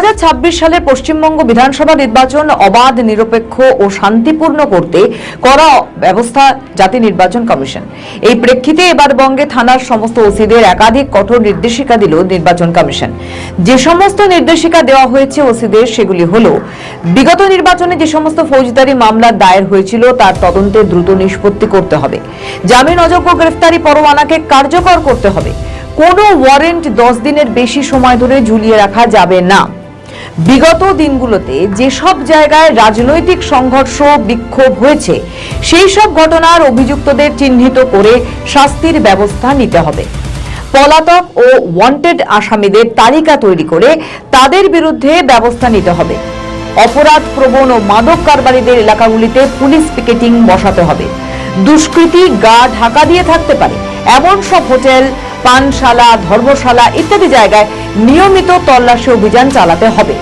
2026 সালের পশ্চিমবঙ্গ বিধানসভা নির্বাচন অবাধ, নিরপেক্ষ ও শান্তিপূর্ণ করতে করা ব্যবস্থা জাতীয় নির্বাচন কমিশন। এই প্রেক্ষিতে এবার বঙ্গে থানার সমস্ত ওসিদের একাধিক কঠোর নির্দেশিকা দিল নির্বাচন কমিশন। যে সমস্ত নির্দেশিকা দেওয়া হয়েছে ওসিদের সেগুলি হলো, বিগত নির্বাচনে যে সমস্ত ফৌজদারি মামলা দায়ের হয়েছিল তার তদন্তে দ্রুত নিষ্পত্তি করতে হবে। জামিন অযোগ্য গ্রেফতারি পরোয়ানাকে কার্যকর করতে হবে। কোনো ওয়ারেন্ট 10 দিনের বেশি সময় ধরে ঝুলিয়ে রাখা যাবে না। বিগত দিনগুলোতে যেসব জায়গায় রাজনৈতিক সংঘর্ষ, বিক্ষোভ হয়েছে সেই সব ঘটনার অভিযুক্তদের চিহ্নিত করে শাস্তির ব্যবস্থা নিতে হবে। পলাতক ও ওয়ান্টেড আসামিদের তালিকা তৈরি করে তাদের বিরুদ্ধে ব্যবস্থা নিতে হবে। অপরাধ প্রবণ ও মাদক কারবারিদের এলাকাগুলিতে পুলিশ পিকেটিং বসাতে হবে। দুষ্কৃতী গা ঢাকা দিয়ে থাকতে পারে এমন সব হোটেল, পানশালা, ধর্মশালা ইত্যাদি জায়গায় নিয়মিত তল্লাশি অভিযান চালাতে হবে।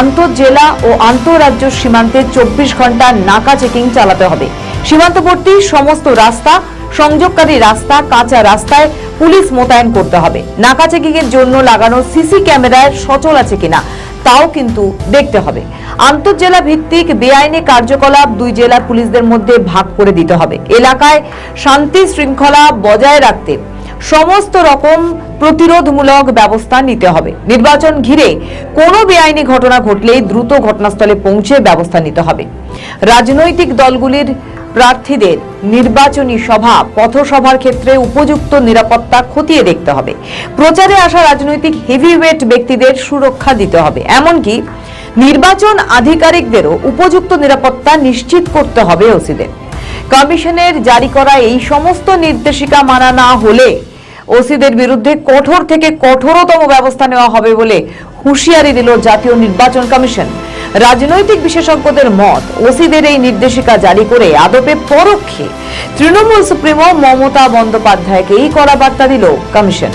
আন্তঃজেলা ও আন্তঃরাজ্য সীমান্তে 24 ঘন্টা নাকা চেকিং চালাতে হবে। সীমান্তবর্তী সমস্ত রাস্তা, সংযোগকারী রাস্তা, কাঁচা রাস্তায় পুলিশ মোতায়েন করতে হবে। নাকা চেকিং এর জন্য লাগানো সিসি ক্যামেরায় সচল আছে কিনা তাও কিন্তু দেখতে হবে। আন্তঃজেলা ভিত্তিক বেআইনি কার্যকলাপ 2 জেলার পুলিশদের মধ্যে ভাগ করে দিতে হবে। এলাকায় শান্তি শৃঙ্খলা বজায় রাখতে সমস্ত রকম প্রতিরোধমূলক ব্যবস্থা নিতে হবে। নির্বাচন ঘিরে কোনো বেআইনি ঘটনা ঘটলেই দ্রুত ঘটনাস্থলে পৌঁছে ব্যবস্থা নিতে হবে। রাজনৈতিক দলগুলির প্রার্থীদের নির্বাচনী সভা, পথসভার ক্ষেত্রে উপযুক্ত নিরাপত্তা খতিয়ে দেখতে হবে। প্রচারে আসা রাজনৈতিক হেভিওয়েট ব্যক্তিদের সুরক্ষা দিতে হবে। এমনকি নির্বাচন আধিকারিকদেরও উপযুক্ত নিরাপত্তা নিশ্চিত করতে হবে ওসিদের। কমিশনের জারি করা এই সমস্ত নির্দেশিকা মানা না হলে ওসিদের বিরুদ্ধে কঠোর থেকে কঠোরতম ব্যবস্থা নেওয়া হবে বলে হুঁশিয়ারি দিল জাতীয় নির্বাচন কমিশন। রাজনৈতিক বিশেষজ্ঞদের মত, ওসিদের এই নির্দেশিকা জারি করে আদপে পরোক্ষে তৃণমূল সুপ্রিমো মমতা বন্দ্যোপাধ্যায়কেই কড়া বার্তা দিল কমিশন।